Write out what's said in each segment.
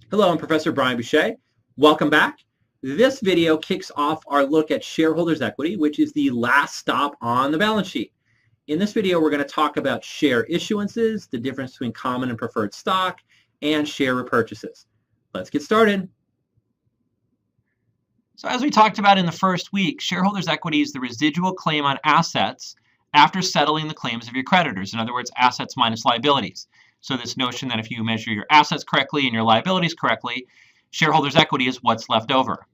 Hello, I'm Professor Brian Boucher. Welcome back. This video kicks off our look at shareholders' equity, which is the last stop on the balance sheet. In this video, we're going to talk about share issuances, the difference between common and preferred stock, and share repurchases. Let's get started. So as we talked about in the first week, shareholders' equity is the residual claim on assets after settling the claims of your creditors. In other words, assets minus liabilities. So this notion that if you measure your assets correctly and your liabilities correctly, shareholders' equity is what's left over.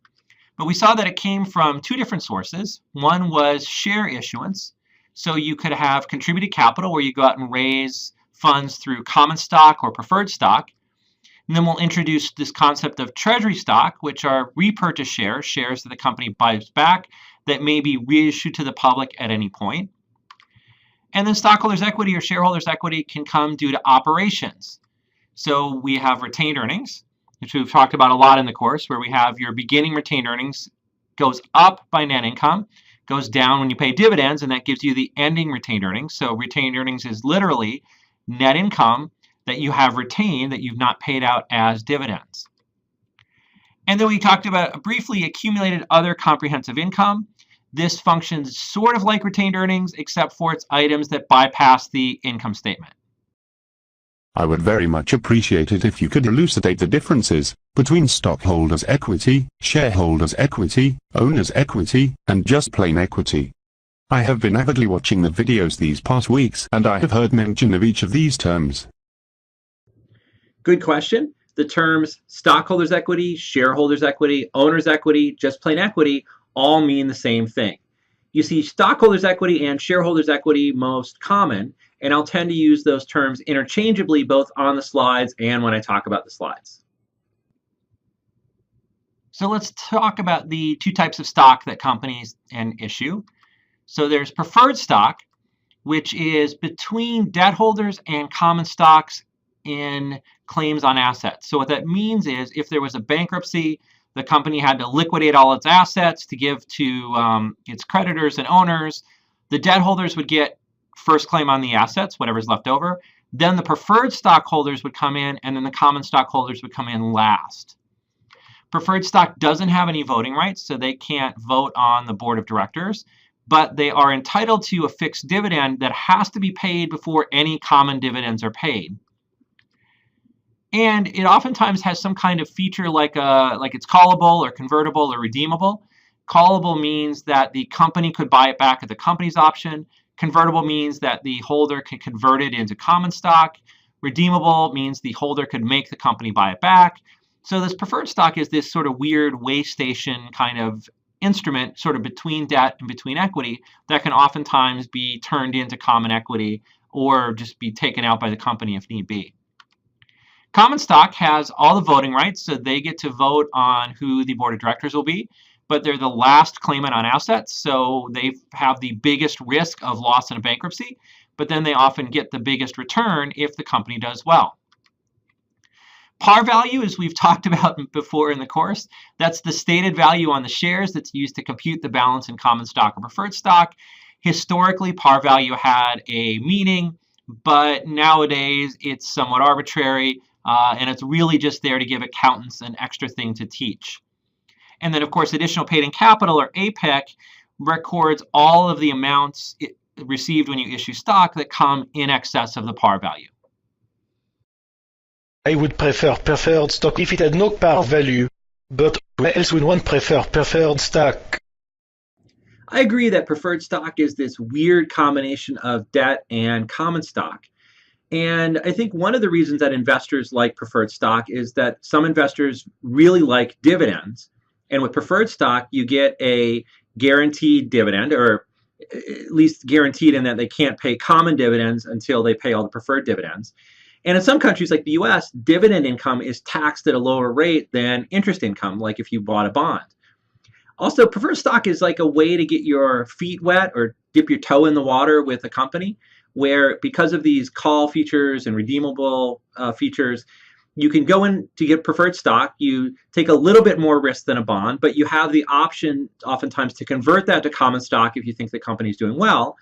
But we saw that it came from two different sources. One was share issuance. So you could have contributed capital where you go out and raise funds through common stock or preferred stock. And then we'll introduce this concept of treasury stock, which are repurchase shares, shares that the company buys back that may be reissued to the public at any point. And then stockholders' equity or shareholders' equity can come due to operations. So we have retained earnings, which we've talked about a lot in the course, where we have your beginning retained earnings goes up by net income, goes down when you pay dividends, and that gives you the ending retained earnings. So retained earnings is literally net income that you have retained that you've not paid out as dividends. And then we talked about briefly accumulated other comprehensive income. This functions sort of like retained earnings, except for its items that bypass the income statement. I would very much appreciate it if you could elucidate the differences between stockholders' equity, shareholders' equity, owners' equity, and just plain equity. I have been avidly watching the videos these past weeks, and I have heard mention of each of these terms. Good question. The terms stockholders' equity, shareholders' equity, owner's equity, just plain equity all mean the same thing. You see stockholders' equity and shareholders' equity most common, and I'll tend to use those terms interchangeably both on the slides and when I talk about the slides. So let's talk about the two types of stock that companies can issue. So there's preferred stock, which is between debt holders and common stocks in claims on assets. So what that means is if there was a bankruptcy, the company had to liquidate all its assets to give to its creditors and owners. The debt holders would get first claim on the assets, whatever's left over. Then the preferred stockholders would come in, and then the common stockholders would come in last. Preferred stock doesn't have any voting rights, so they can't vote on the board of directors, but they are entitled to a fixed dividend that has to be paid before any common dividends are paid. And it oftentimes has some kind of feature like it's callable or convertible or redeemable. Callable means that the company could buy it back at the company's option. Convertible means that the holder can convert it into common stock. Redeemable means the holder could make the company buy it back. So this preferred stock is this sort of weird way station kind of instrument sort of between debt and between equity that can oftentimes be turned into common equity or just be taken out by the company if need be. Common stock has all the voting rights, so they get to vote on who the board of directors will be, but they're the last claimant on assets, so they have the biggest risk of loss in a bankruptcy, but then they often get the biggest return if the company does well. Par value, as we've talked about before in the course, that's the stated value on the shares that's used to compute the balance in common stock or preferred stock. Historically, par value had a meaning, but nowadays it's somewhat arbitrary. And it's really just there to give accountants an extra thing to teach. And then, of course, additional paid in capital, or APEC, records all of the amounts received when you issue stock that come in excess of the par value. I would prefer preferred stock if it had no par value, but why else would one prefer preferred stock? I agree that preferred stock is this weird combination of debt and common stock. And I think one of the reasons that investors like preferred stock is that some investors really like dividends. And with preferred stock, you get a guaranteed dividend, or at least guaranteed in that they can't pay common dividends until they pay all the preferred dividends. And in some countries like the US, dividend income is taxed at a lower rate than interest income, like if you bought a bond. Also, preferred stock is like a way to get your feet wet or dip your toe in the water with a company, where because of these call features and redeemable features, you can go in to get preferred stock. You take a little bit more risk than a bond, but you have the option oftentimes to convert that to common stock if you think the company's doing well.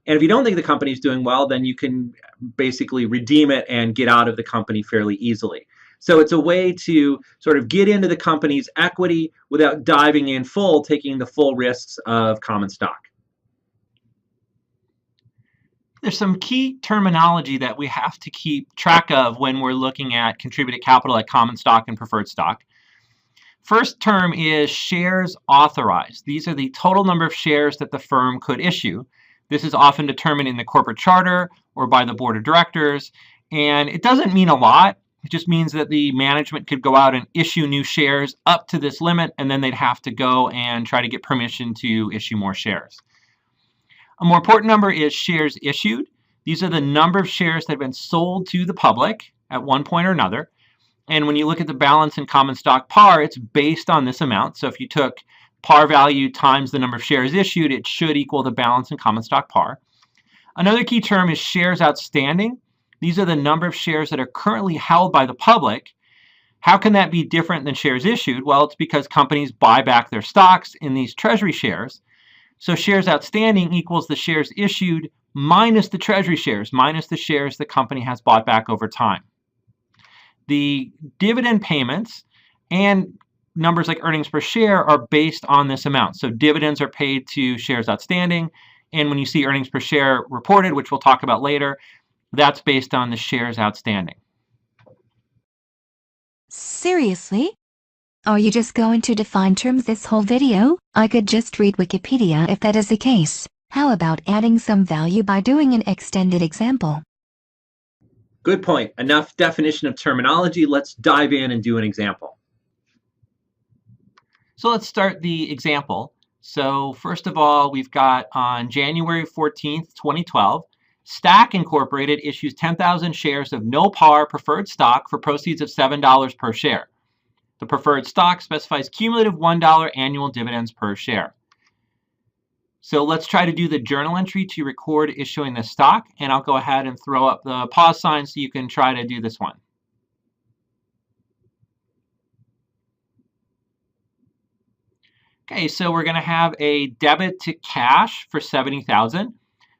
And if you don't think the company's doing well, then you can basically redeem it and get out of the company fairly easily. So it's a way to sort of get into the company's equity without diving in full, taking the full risks of common stock. There's some key terminology that we have to keep track of when we're looking at contributed capital like common stock and preferred stock. First term is shares authorized. These are the total number of shares that the firm could issue. This is often determined in the corporate charter or by the board of directors, and it doesn't mean a lot. It just means that the management could go out and issue new shares up to this limit, and then they'd have to go and try to get permission to issue more shares. A more important number is shares issued. These are the number of shares that have been sold to the public at one point or another. And when you look at the balance in common stock par, it's based on this amount. So if you took par value times the number of shares issued, it should equal the balance in common stock par. Another key term is shares outstanding. These are the number of shares that are currently held by the public. How can that be different than shares issued? Well, it's because companies buy back their stocks in these treasury shares. So shares outstanding equals the shares issued minus the treasury shares, minus the shares the company has bought back over time. The dividend payments and numbers like earnings per share are based on this amount. So dividends are paid to shares outstanding. And when you see earnings per share reported, which we'll talk about later, that's based on the shares outstanding. Seriously? Are you just going to define terms this whole video? I could just read Wikipedia if that is the case. How about adding some value by doing an extended example? Good point. Enough definition of terminology. Let's dive in and do an example. So let's start the example. So first of all, we've got on January 14th, 2012, Stack Incorporated issues 10,000 shares of no par preferred stock for proceeds of $7 per share. The preferred stock specifies cumulative $1 annual dividends per share. So let's try to do the journal entry to record issuing the stock, and I'll go ahead and throw up the pause sign so you can try to do this one. Okay, so we're going to have a debit to cash for $70,000.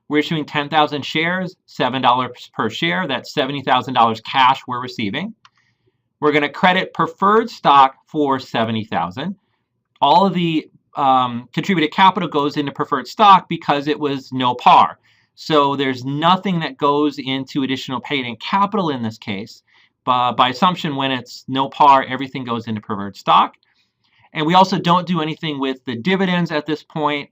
We're issuing 10,000 shares, $7 per share. That's $70,000 cash we're receiving. We're going to credit preferred stock for $70,000. All of the contributed capital goes into preferred stock because it was no par. So there's nothing that goes into additional paid-in capital in this case. By assumption, when it's no par, everything goes into preferred stock. And we also don't do anything with the dividends at this point.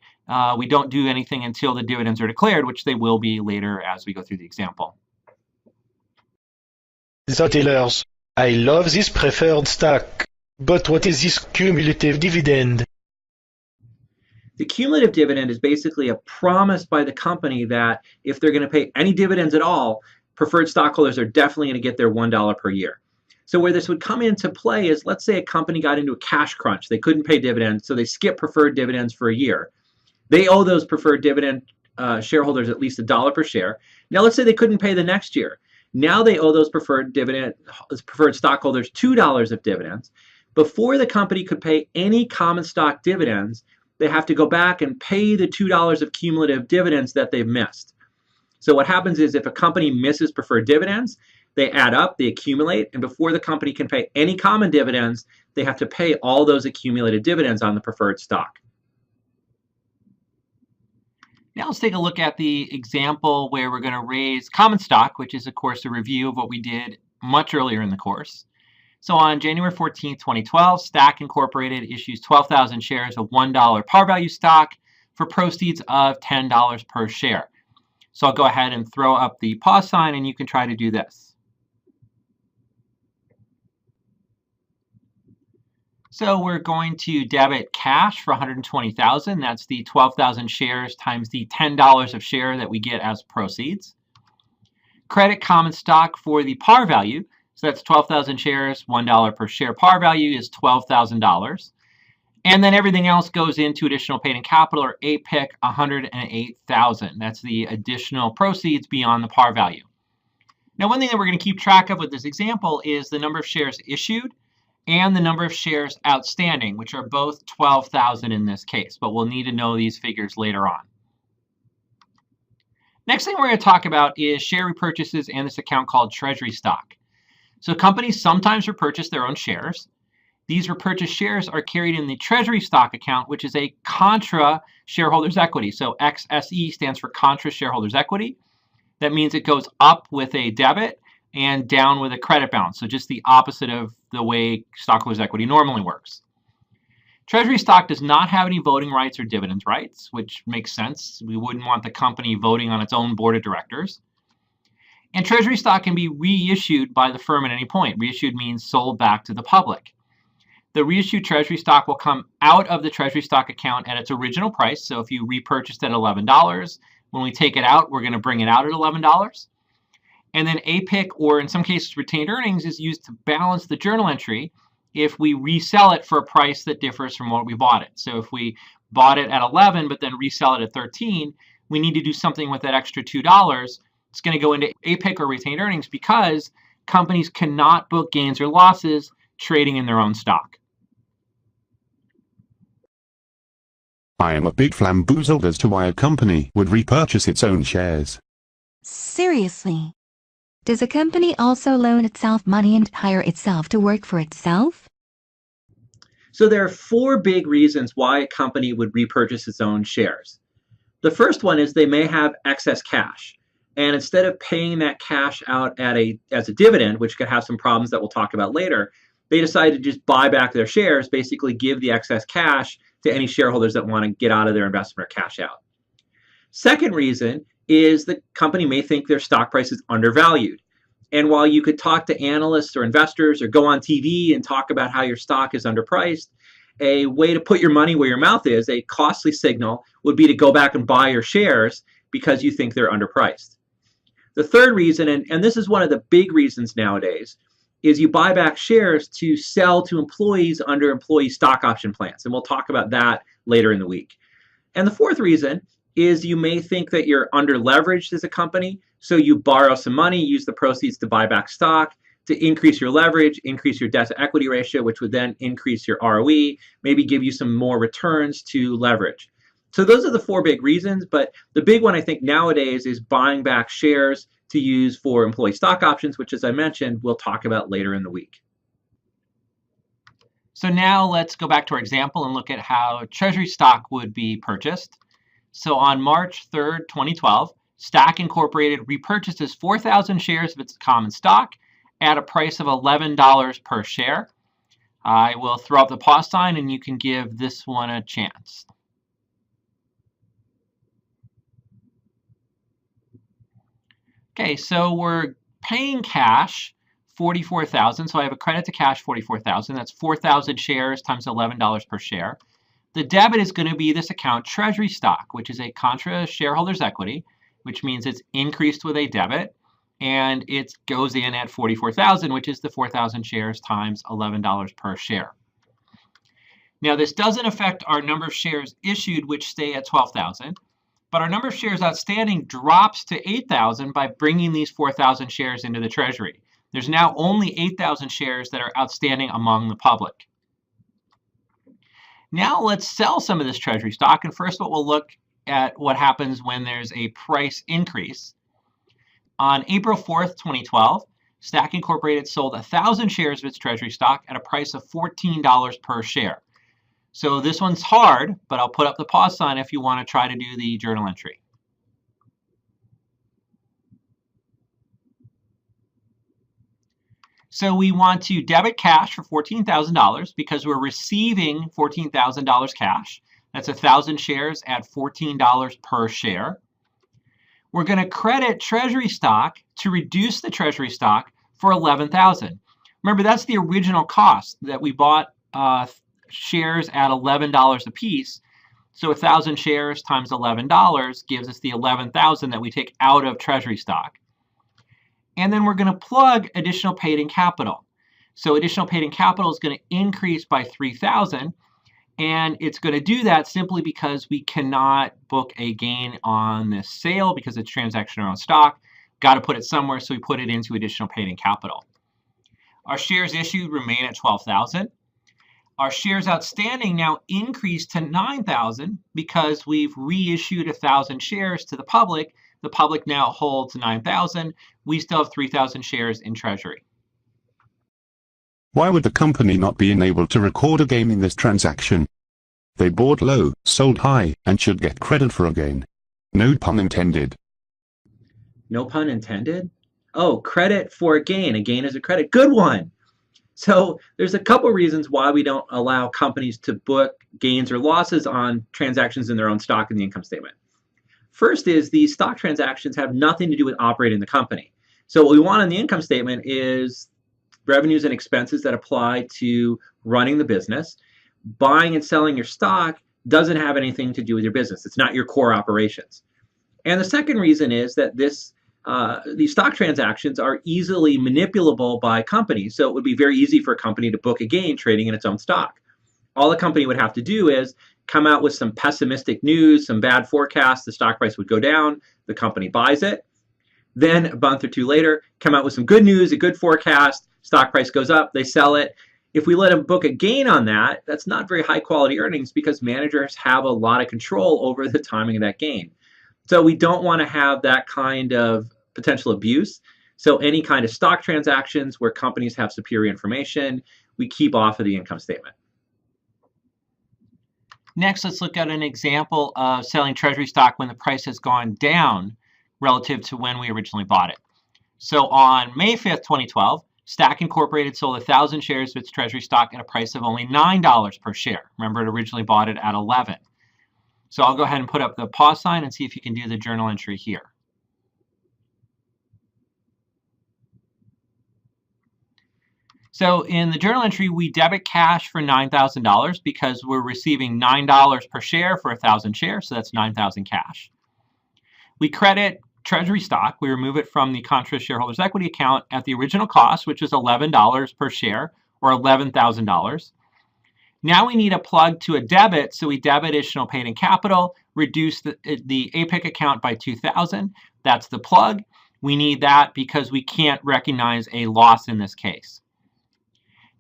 We don't do anything until the dividends are declared, which they will be later as we go through the example. The tellers, I love this preferred stock, but what is this cumulative dividend? The cumulative dividend is basically a promise by the company that if they're going to pay any dividends at all, preferred stockholders are definitely going to get their $1 per year. So where this would come into play is, let's say a company got into a cash crunch. They couldn't pay dividends, so they skip preferred dividends for a year. They owe those preferred dividend shareholders at least $1 per share. Now let's say they couldn't pay the next year. Now they owe those preferred stockholders $2 of dividends. Before the company could pay any common stock dividends, they have to go back and pay the $2 of cumulative dividends that they've missed. So what happens is if a company misses preferred dividends, they add up, they accumulate, and before the company can pay any common dividends, they have to pay all those accumulated dividends on the preferred stock. Now let's take a look at the example where we're going to raise common stock, which is, of course, a review of what we did much earlier in the course. So on January 14, 2012, Stack Incorporated issues 12,000 shares of $1 par value stock for proceeds of $10 per share. So I'll go ahead and throw up the pause sign, and you can try to do this. So we're going to debit cash for $120,000. That's the 12,000 shares times the $10 of share that we get as proceeds. Credit common stock for the par value. So that's 12,000 shares, $1 per share. Par value is $12,000. And then everything else goes into additional paid-in capital, or APIC, $108,000. That's the additional proceeds beyond the par value. Now, one thing that we're going to keep track of with this example is the number of shares issued and the number of shares outstanding, which are both 12,000 in this case, but we'll need to know these figures later on. Next thing we're going to talk about is share repurchases and this account called treasury stock. So companies sometimes repurchase their own shares. These repurchased shares are carried in the treasury stock account, which is a contra shareholders' equity. So XSE stands for contra shareholders' equity. That means it goes up with a debit and down with a credit balance. So just the opposite of the way stockholders' equity normally works. Treasury stock does not have any voting rights or dividends rights, which makes sense. We wouldn't want the company voting on its own board of directors. And treasury stock can be reissued by the firm at any point. Reissued means sold back to the public. The reissued treasury stock will come out of the treasury stock account at its original price. So if you repurchased at $11, when we take it out, we're going to bring it out at $11. And then APIC, or in some cases retained earnings, is used to balance the journal entry if we resell it for a price that differs from what we bought it. So if we bought it at 11 but then resell it at 13, we need to do something with that extra $2. It's going to go into APIC or retained earnings because companies cannot book gains or losses trading in their own stock. I am a bit flamboozled as to why a company would repurchase its own shares. Seriously. Does a company also loan itself money and hire itself to work for itself? So there are four big reasons why a company would repurchase its own shares. The first one is they may have excess cash. And instead of paying that cash out as a dividend, which could have some problems that we'll talk about later, they decide to just buy back their shares, basically give the excess cash to any shareholders that want to get out of their investment or cash out. Second reason is the company may think their stock price is undervalued. And while you could talk to analysts or investors or go on TV and talk about how your stock is underpriced, a way to put your money where your mouth is, a costly signal, would be to go back and buy your shares because you think they're underpriced. The third reason, and this is one of the big reasons nowadays, is you buy back shares to sell to employees under employee stock option plans. And we'll talk about that later in the week. And the fourth reason is you may think that you're under leveraged as a company. So you borrow some money, use the proceeds to buy back stock to increase your leverage, increase your debt to equity ratio, which would then increase your ROE, maybe give you some more returns to leverage. So those are the four big reasons. But the big one I think nowadays is buying back shares to use for employee stock options, which, as I mentioned, we'll talk about later in the week. So now let's go back to our example and look at how treasury stock would be purchased. So on March 3rd, 2012, Stack Incorporated repurchases 4,000 shares of its common stock at a price of $11 per share. I will throw up the pause sign and you can give this one a chance. Okay, so we're paying cash $44,000. So I have a credit to cash $44,000. That's 4,000 shares times $11 per share. The debit is going to be this account treasury stock, which is a contra shareholders equity, which means it's increased with a debit, and it goes in at 44,000, which is the 4,000 shares times $11 per share. Now, this doesn't affect our number of shares issued, which stay at 12,000. But our number of shares outstanding drops to 8,000 by bringing these 4,000 shares into the treasury. There's now only 8,000 shares that are outstanding among the public. Now let's sell some of this treasury stock. And first, we'll look at what happens when there's a price increase. On April 4th, 2012, Stack Incorporated sold 1,000 shares of its treasury stock at a price of $14 per share. So this one's hard, but I'll put up the pause sign if you want to try to do the journal entry. So we want to debit cash for $14,000 because we're receiving $14,000 cash. That's 1,000 shares at $14 per share. We're going to credit treasury stock to reduce the treasury stock for $11,000. Remember, that's the original cost that we bought shares at $11 a piece. So 1,000 shares times $11 gives us the $11,000 that we take out of treasury stock. And then we're going to plug additional paid-in capital. So additional paid-in capital is going to increase by $3,000, and it's going to do that simply because we cannot book a gain on this sale because it's transaction on stock. Got to put it somewhere, so we put it into additional paid-in capital. Our shares issued remain at 12,000. Our shares outstanding now increase to 9,000 because we've reissued 1,000 shares to the public. The public now holds 9,000. We still have 3,000 shares in treasury. Why would the company not be enabled to record a gain in this transaction? They bought low, sold high, and should get credit for a gain. No pun intended. No pun intended? Oh, credit for a gain. A gain is a credit. Good one. So there's a couple reasons why we don't allow companies to book gains or losses on transactions in their own stock in the income statement. First is these stock transactions have nothing to do with operating the company. So what we want on the income statement is revenues and expenses that apply to running the business. Buying and selling your stock doesn't have anything to do with your business. It's not your core operations. And the second reason is that these stock transactions are easily manipulable by companies. So it would be very easy for a company to book a gain trading in its own stock. All the company would have to do is come out with some pessimistic news, some bad forecasts, the stock price would go down, the company buys it. Then a month or two later, come out with some good news, a good forecast, stock price goes up, they sell it. If we let them book a gain on that, that's not very high quality earnings because managers have a lot of control over the timing of that gain. So we don't want to have that kind of potential abuse. So any kind of stock transactions where companies have superior information, we keep off of the income statement. Next, let's look at an example of selling treasury stock when the price has gone down relative to when we originally bought it. So on May 5th, 2012, Stack Incorporated sold 1,000 shares of its treasury stock at a price of only $9 per share. Remember, it originally bought it at $11. So I'll go ahead and put up the pause sign and see if you can do the journal entry here. So in the journal entry, we debit cash for $9,000 because we're receiving $9 per share for 1,000 shares, so that's 9,000 cash. We credit treasury stock. We remove it from the contra shareholders equity account at the original cost, which is $11 per share, or $11,000. Now we need a plug to a debit, so we debit additional paid in capital, reduce the APIC account by $2,000. That's the plug. We need that because we can't recognize a loss in this case.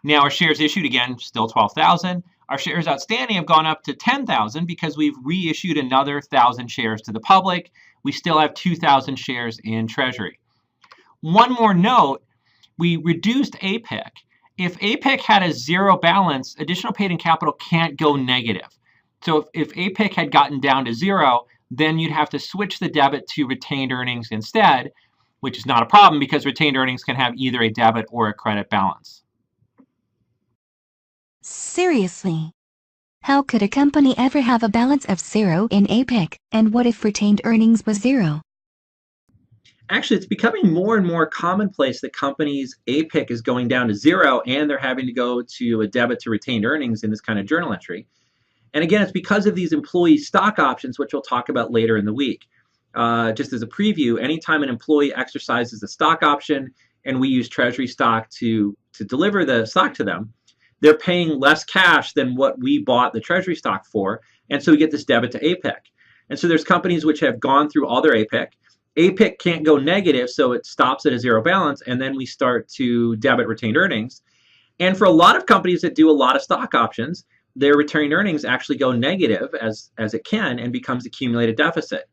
Now our shares issued, again, still 12,000. Our shares outstanding have gone up to 10,000 because we've reissued another 1,000 shares to the public. We still have 2,000 shares in treasury. One more note, we reduced APIC. If APIC had a zero balance, additional paid in capital can't go negative. So if APIC had gotten down to zero, then you'd have to switch the debit to retained earnings instead, which is not a problem because retained earnings can have either a debit or a credit balance. Seriously? How could a company ever have a balance of zero in APIC? And what if retained earnings was zero? Actually, it's becoming more and more commonplace that companies' APIC is going down to zero and they're having to go to a debit to retained earnings in this kind of journal entry. And again, it's because of these employee stock options, which we'll talk about later in the week. Just as a preview, anytime an employee exercises a stock option and we use treasury stock to deliver the stock to them, they're paying less cash than what we bought the treasury stock for. And so we get this debit to APIC. And so there's companies which have gone through all their APIC. APIC can't go negative, so it stops at a zero balance, and then we start to debit retained earnings. And for a lot of companies that do a lot of stock options, their retained earnings actually go negative as it can and becomes accumulated deficit.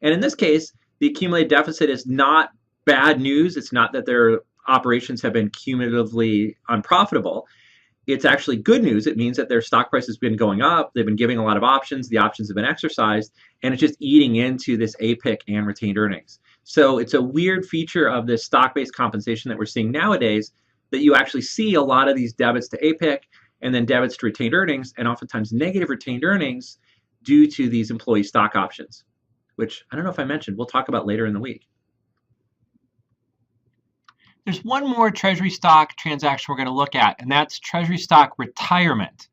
And in this case, the accumulated deficit is not bad news. It's not that their operations have been cumulatively unprofitable. It's actually good news. It means that their stock price has been going up. They've been giving a lot of options. The options have been exercised, and it's just eating into this APIC and retained earnings. So it's a weird feature of this stock-based compensation that we're seeing nowadays that you actually see a lot of these debits to APIC and then debits to retained earnings, and oftentimes negative retained earnings due to these employee stock options, which I don't know if I mentioned. We'll talk about later in the week. There's one more treasury stock transaction we're going to look at, and that's treasury stock retirement.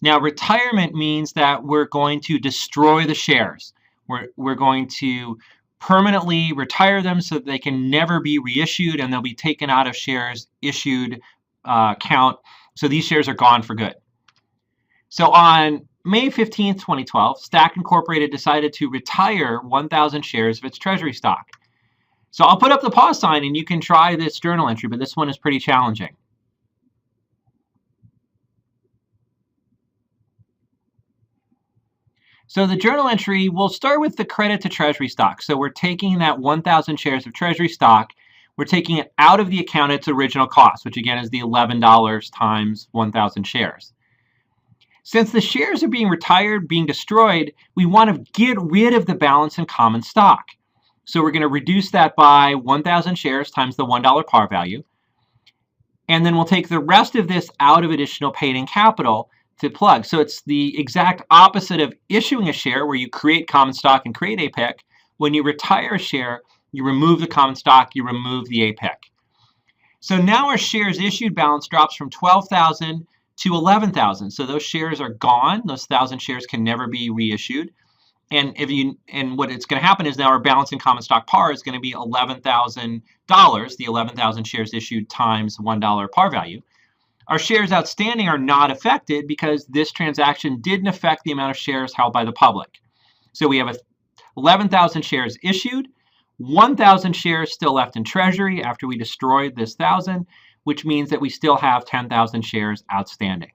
Now, retirement means that we're going to destroy the shares. We're going to permanently retire them so that they can never be reissued, and they'll be taken out of shares issued count. So these shares are gone for good. So on May 15th, 2012, Stack Incorporated decided to retire 1,000 shares of its treasury stock. So I'll put up the pause sign and you can try this journal entry, but this one is pretty challenging. So the journal entry, we'll start with the credit to treasury stock. So we're taking that 1,000 shares of treasury stock, we're taking it out of the account at its original cost, which again is the $11 times 1,000 shares. Since the shares are being retired, being destroyed, we want to get rid of the balance in common stock. So we're going to reduce that by 1,000 shares times the $1 par value. And then we'll take the rest of this out of additional paid-in capital to plug. So it's the exact opposite of issuing a share where you create common stock and create APIC. When you retire a share, you remove the common stock, you remove the APIC. So now our shares issued balance drops from 12,000 to 11,000. So those shares are gone. Those 1,000 shares can never be reissued. And what it's going to happen is now our balance in common stock par is going to be $11,000, the 11,000 shares issued times $1 par value. Our shares outstanding are not affected because this transaction didn't affect the amount of shares held by the public. So we have 11,000 shares issued, 1,000 shares still left in treasury after we destroyed this 1,000, which means that we still have 10,000 shares outstanding.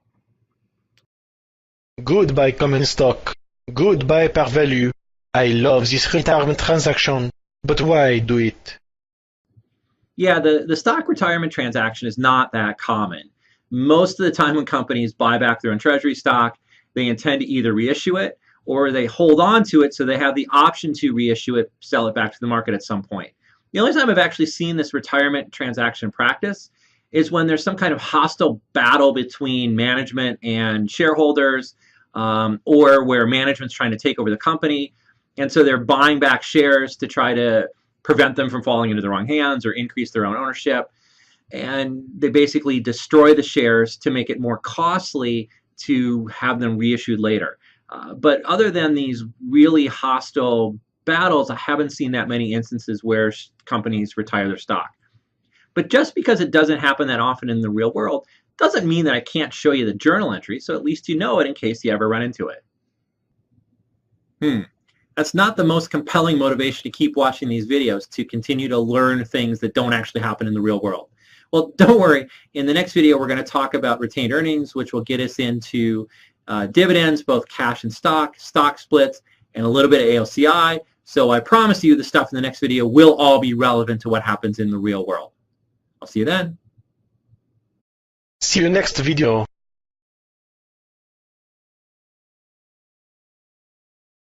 Goodbye common stock. Goodbye par value. I love this retirement transaction, but why do it? Yeah, the stock retirement transaction is not that common. Most of the time when companies buy back their own treasury stock, they intend to either reissue it or they hold on to it so they have the option to reissue it, sell it back to the market at some point. The only time I've actually seen this retirement transaction practice is when there's some kind of hostile battle between management and shareholders, or where management's trying to take over the company. And so they're buying back shares to try to prevent them from falling into the wrong hands or increase their own ownership. And they basically destroy the shares to make it more costly to have them reissued later. But other than these really hostile battles, I haven't seen that many instances where companies retire their stock. But just because it doesn't happen that often in the real world doesn't mean that I can't show you the journal entry, so at least you know it in case you ever run into it. That's not the most compelling motivation to keep watching these videos, to continue to learn things that don't actually happen in the real world. Well, don't worry. In the next video, we're going to talk about retained earnings, which will get us into dividends, both cash and stock splits, and a little bit of AOCI. So I promise you the stuff in the next video will all be relevant to what happens in the real world. I'll see you then. See you next video.